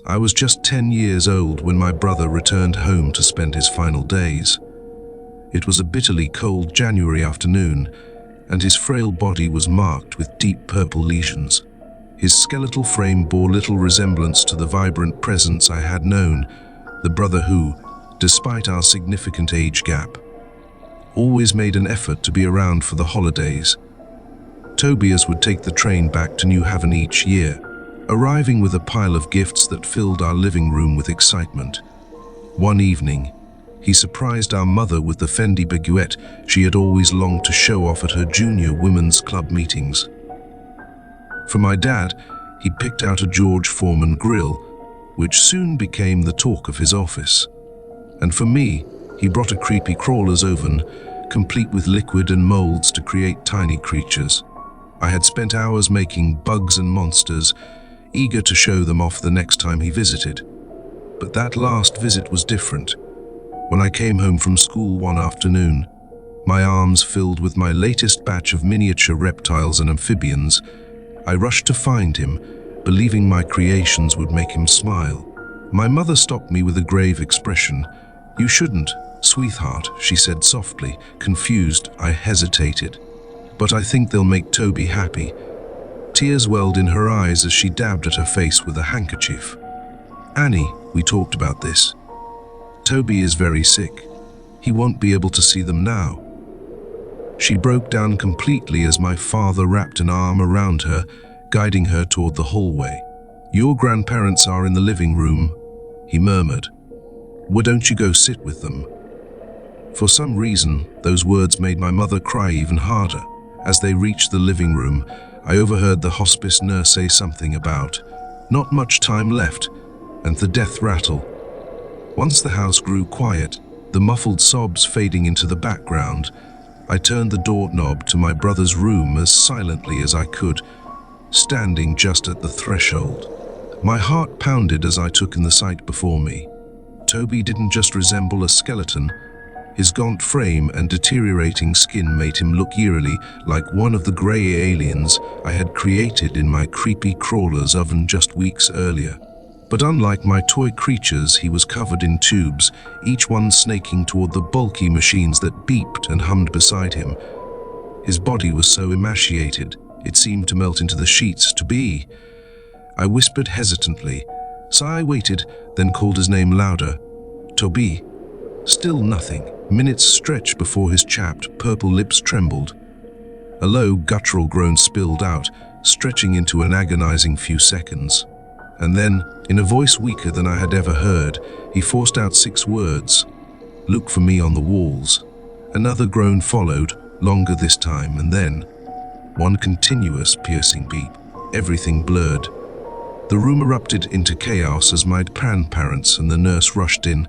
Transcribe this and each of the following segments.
I was just 10 years old when my brother returned home to spend his final days. It was a bitterly cold January afternoon, and his frail body was marked with deep purple lesions. His skeletal frame bore little resemblance to the vibrant presence I had known, the brother who, despite our significant age gap, always made an effort to be around for the holidays. Tobias would take the train back to New Haven each year, arriving with a pile of gifts that filled our living room with excitement. One evening, he surprised our mother with the Fendi baguette she had always longed to show off at her junior women's club meetings. For my dad, he picked out a George Foreman grill, which soon became the talk of his office. And for me, he brought a creepy crawler's oven, complete with liquid and molds to create tiny creatures. I had spent hours making bugs and monsters, eager to show them off the next time he visited. But that last visit was different. When I came home from school one afternoon, my arms filled with my latest batch of miniature reptiles and amphibians, I rushed to find him, believing my creations would make him smile. My mother stopped me with a grave expression. "You shouldn't, sweetheart," she said softly. Confused, I hesitated. "But I think they'll make Toby happy." Tears welled in her eyes as she dabbed at her face with a handkerchief. "Annie, we talked about this. Toby is very sick. He won't be able to see them now." She broke down completely as my father wrapped an arm around her, guiding her toward the hallway. "Your grandparents are in the living room," he murmured. "Why don't you go sit with them?" For some reason, those words made my mother cry even harder. As they reached the living room, I overheard the hospice nurse say something about not much time left and the death rattle. Once the house grew quiet, the muffled sobs fading into the background, I turned the doorknob to my brother's room as silently as I could, standing just at the threshold. My heart pounded as I took in the sight before me. Toby didn't just resemble a skeleton. His gaunt frame and deteriorating skin made him look eerily like one of the grey aliens I had created in my creepy crawler's oven just weeks earlier. But unlike my toy creatures, he was covered in tubes, each one snaking toward the bulky machines that beeped and hummed beside him. His body was so emaciated, it seemed to melt into the sheets. "Toby," I whispered hesitantly. So I waited, then called his name louder. "Toby." Still nothing. Minutes stretched before his chapped, purple lips trembled. A low, guttural groan spilled out, stretching into an agonizing few seconds. And then, in a voice weaker than I had ever heard, he forced out 6 words. "Look for me on the walls." Another groan followed, longer this time, and then one continuous, piercing beep. Everything blurred. The room erupted into chaos as my grandparents and the nurse rushed in.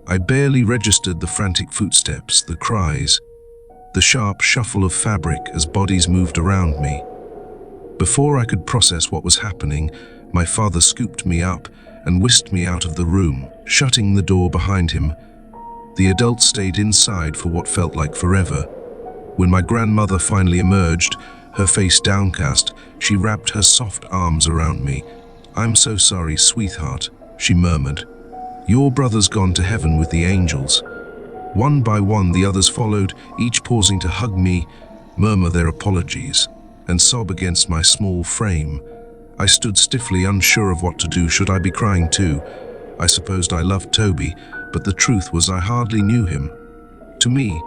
I barely registered the frantic footsteps, the cries, the sharp shuffle of fabric as bodies moved around me. Before I could process what was happening, my father scooped me up and whisked me out of the room, shutting the door behind him. The adult stayed inside for what felt like forever. When my grandmother finally emerged, her face downcast, she wrapped her soft arms around me. "I'm so sorry, sweetheart," she murmured. "Your brother's gone to heaven with the angels." One by one, the others followed, each pausing to hug me, murmur their apologies, and sob against my small frame. I stood stiffly, unsure of what to do. Should I be crying too? I supposed I loved Toby, but the truth was I hardly knew him. To me,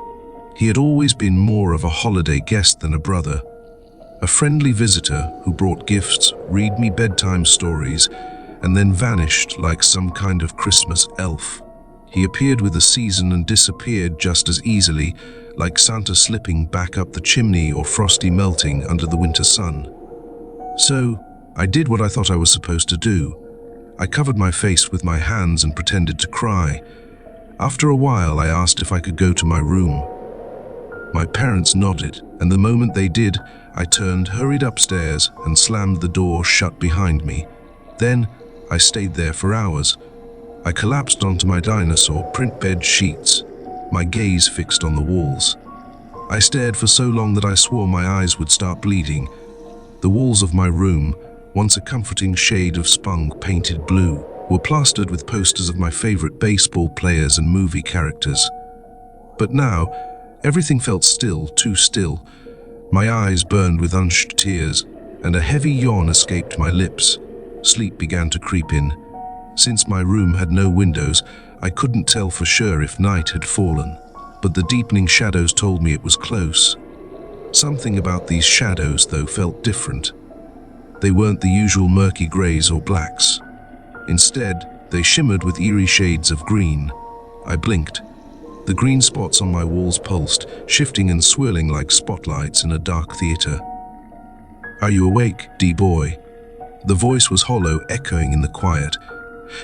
he had always been more of a holiday guest than a brother. A friendly visitor who brought gifts, read me bedtime stories, and then vanished like some kind of Christmas elf. He appeared with a season and disappeared just as easily, like Santa slipping back up the chimney or Frosty melting under the winter sun. So, I did what I thought I was supposed to do. I covered my face with my hands and pretended to cry. After a while, I asked if I could go to my room. My parents nodded, and the moment they did, I turned, hurried upstairs, and slammed the door shut behind me. Then, I stayed there for hours. I collapsed onto my dinosaur print bed sheets, my gaze fixed on the walls. I stared for so long that I swore my eyes would start bleeding. The walls of my room, once a comforting shade of spunk painted blue, were plastered with posters of my favorite baseball players and movie characters. But now, everything felt still, too still. My eyes burned with unshed tears, and a heavy yawn escaped my lips. Sleep began to creep in. Since my room had no windows, I couldn't tell for sure if night had fallen, but the deepening shadows told me it was close. Something about these shadows, though, felt different. They weren't the usual murky grays or blacks. Instead, they shimmered with eerie shades of green. I blinked. The green spots on my walls pulsed, shifting and swirling like spotlights in a dark theater. "Are you awake, D-boy?" The voice was hollow, echoing in the quiet.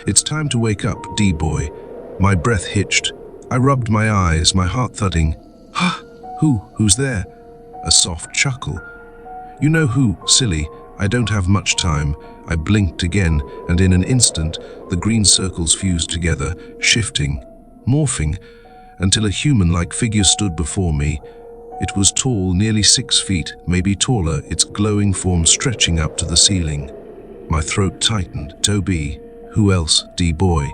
"It's time to wake up, D-boy." My breath hitched. I rubbed my eyes, my heart thudding. "Huh? Who's there?" A soft chuckle. "You know who, silly. I don't have much time." I blinked again, and in an instant, the green circles fused together, shifting, morphing, until a human-like figure stood before me. It was tall, nearly 6 feet, maybe taller, its glowing form stretching up to the ceiling. My throat tightened. "Toby." "Who else, D-boy?"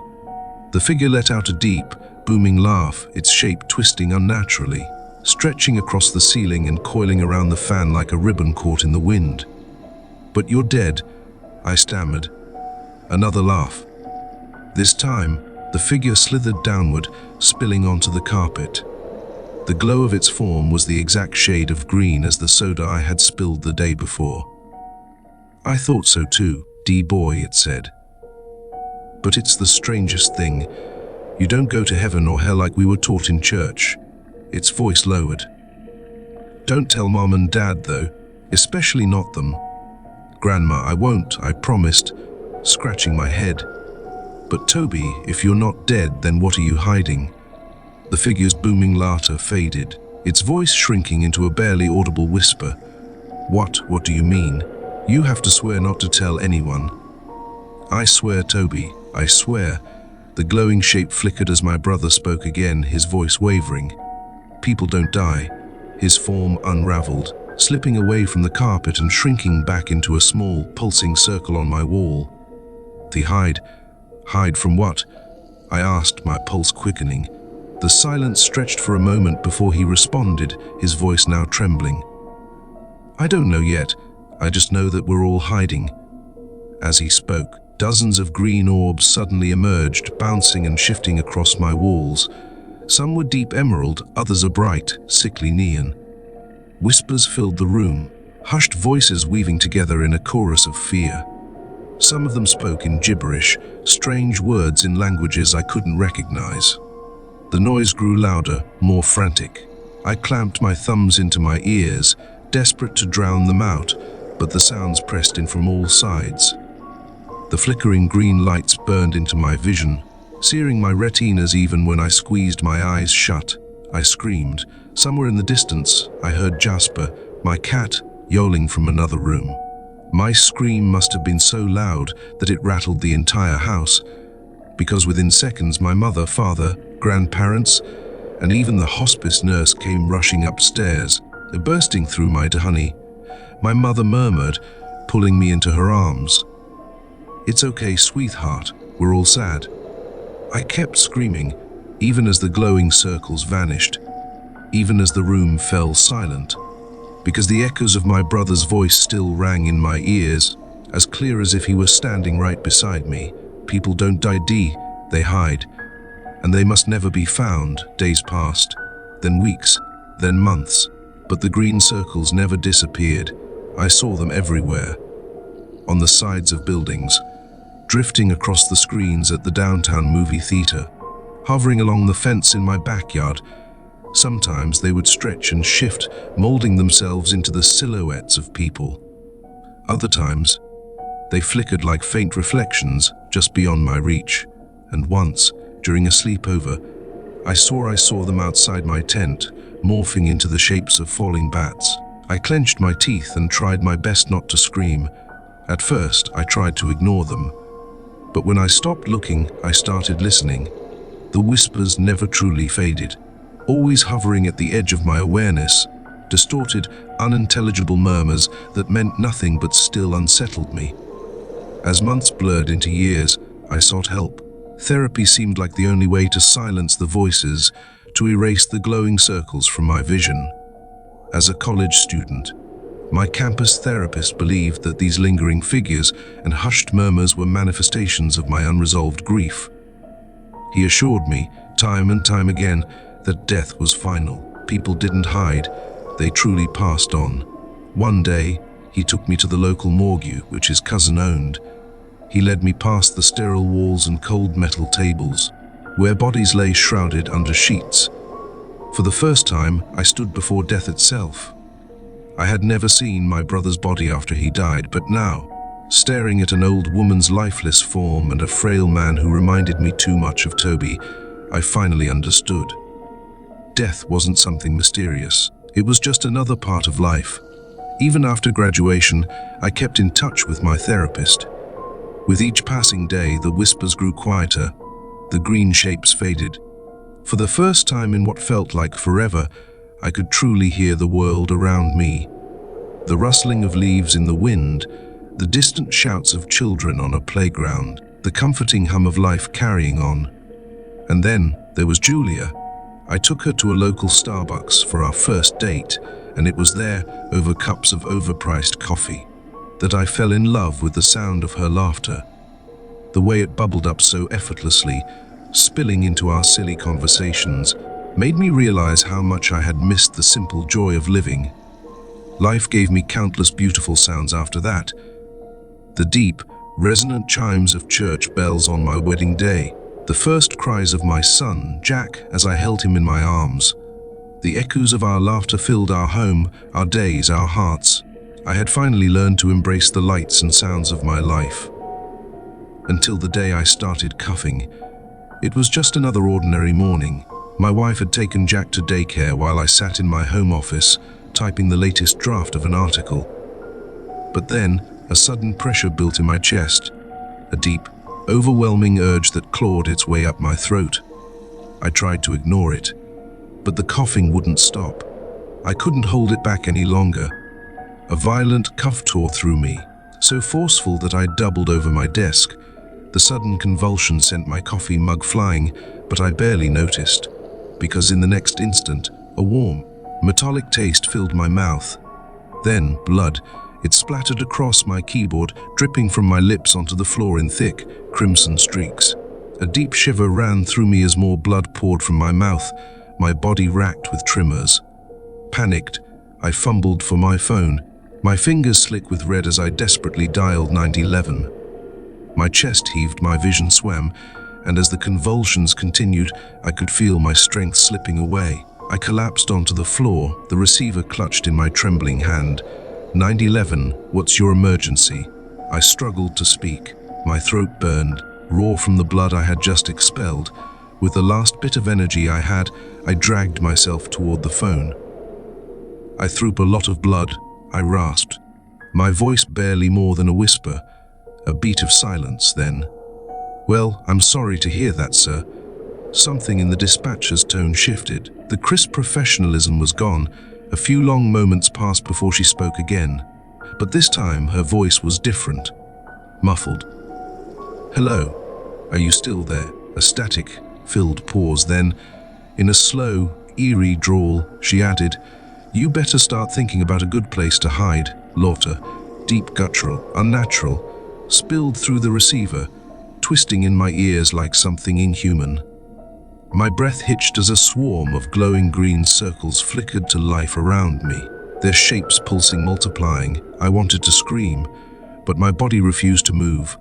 The figure let out a deep, booming laugh, its shape twisting unnaturally, stretching across the ceiling and coiling around the fan like a ribbon caught in the wind. "But you're dead," I stammered. Another laugh. This time, the figure slithered downward, spilling onto the carpet. The glow of its form was the exact shade of green as the soda I had spilled the day before. "I thought so too, D-boy," it said. "But it's the strangest thing. You don't go to heaven or hell like we were taught in church." Its voice lowered. "Don't tell Mom and Dad, though, especially not them." "Grandma, I won't," I promised, scratching my head. "But Toby, if you're not dead, then what are you hiding?" The figure's booming laughter faded, its voice shrinking into a barely audible whisper. What do you mean? You have to swear not to tell anyone." "I swear, Toby, I swear." The glowing shape flickered as my brother spoke again, his voice wavering. "People don't die." His form unraveled, slipping away from the carpet and shrinking back into a small, pulsing circle on my wall. "They hide. Hide from what?" I asked, my pulse quickening. The silence stretched for a moment before he responded, his voice now trembling. "I don't know yet. I just know that we're all hiding." As he spoke, dozens of green orbs suddenly emerged, bouncing and shifting across my walls. Some were deep emerald, others a bright, sickly neon. Whispers filled the room, hushed voices weaving together in a chorus of fear. Some of them spoke in gibberish, strange words in languages I couldn't recognize. The noise grew louder, more frantic. I clamped my thumbs into my ears, desperate to drown them out, but the sounds pressed in from all sides. The flickering green lights burned into my vision, searing my retinas even when I squeezed my eyes shut. I screamed. Somewhere in the distance, I heard Jasper, my cat, yowling from another room. My scream must have been so loud that it rattled the entire house, because within seconds my mother, father, grandparents, and even the hospice nurse came rushing upstairs, bursting through my honey. My mother murmured, pulling me into her arms. "It's okay, sweetheart, we're all sad." I kept screaming, even as the glowing circles vanished, even as the room fell silent, because the echoes of my brother's voice still rang in my ears, as clear as if he were standing right beside me. "People don't die, they hide, and they must never be found." Days passed, then weeks, then months, but the green circles never disappeared. I saw them everywhere, on the sides of buildings, drifting across the screens at the downtown movie theater, hovering along the fence in my backyard. Sometimes they would stretch and shift, molding themselves into the silhouettes of people. Other times, they flickered like faint reflections just beyond my reach. And once, during a sleepover, I saw them outside my tent, morphing into the shapes of falling bats. I clenched my teeth and tried my best not to scream. At first, I tried to ignore them. But when I stopped looking, I started listening. The whispers never truly faded, always hovering at the edge of my awareness, distorted, unintelligible murmurs that meant nothing but still unsettled me. As months blurred into years, I sought help. Therapy seemed like the only way to silence the voices, to erase the glowing circles from my vision. As a college student, my campus therapist believed that these lingering figures and hushed murmurs were manifestations of my unresolved grief. He assured me, time and time again, that death was final. People didn't hide, they truly passed on. One day, he took me to the local morgue, which his cousin owned. He led me past the sterile walls and cold metal tables, where bodies lay shrouded under sheets. For the first time, I stood before death itself. I had never seen my brother's body after he died, but now, staring at an old woman's lifeless form and a frail man who reminded me too much of Toby, I finally understood. Death wasn't something mysterious. It was just another part of life. Even after graduation, I kept in touch with my therapist. With each passing day, the whispers grew quieter, the green shapes faded. For the first time in what felt like forever, I could truly hear the world around me. The rustling of leaves in the wind, the distant shouts of children on a playground, the comforting hum of life carrying on. And then there was Julia. I took her to a local Starbucks for our first date, and it was there, over cups of overpriced coffee, that I fell in love with the sound of her laughter. The way it bubbled up so effortlessly, spilling into our silly conversations, made me realize how much I had missed the simple joy of living. Life gave me countless beautiful sounds after that. The deep, resonant chimes of church bells on my wedding day, the first cries of my son, Jack, as I held him in my arms. The echoes of our laughter filled our home, our days, our hearts. I had finally learned to embrace the lights and sounds of my life. Until the day I started coughing. It was just another ordinary morning. My wife had taken Jack to daycare while I sat in my home office, typing the latest draft of an article. But then, a sudden pressure built in my chest, a deep, overwhelming urge that clawed its way up my throat. I tried to ignore it, but the coughing wouldn't stop. I couldn't hold it back any longer. A violent cough tore through me, so forceful that I doubled over my desk. The sudden convulsion sent my coffee mug flying, but I barely noticed, because in the next instant, a warm, metallic taste filled my mouth. Then, blood. It splattered across my keyboard, dripping from my lips onto the floor in thick, crimson streaks. A deep shiver ran through me as more blood poured from my mouth, my body racked with tremors. Panicked, I fumbled for my phone, my fingers slick with red as I desperately dialed 911. My chest heaved, my vision swam, and as the convulsions continued, I could feel my strength slipping away. I collapsed onto the floor, the receiver clutched in my trembling hand. 911, what's your emergency? I struggled to speak. My throat burned, raw from the blood I had just expelled. With the last bit of energy I had, I dragged myself toward the phone. I threw up a lot of blood, I rasped. My voice barely more than a whisper. A beat of silence, then. Well, I'm sorry to hear that, sir. Something in the dispatcher's tone shifted. The crisp professionalism was gone. A few long moments passed before she spoke again, but this time her voice was different, muffled. Hello, are you still there? A static-filled pause, then, in a slow, eerie drawl, she added, You better start thinking about a good place to hide. Laughter, deep guttural, unnatural, spilled through the receiver, twisting in my ears like something inhuman. My breath hitched as a swarm of glowing green circles flickered to life around me, their shapes pulsing, multiplying. I wanted to scream, but my body refused to move.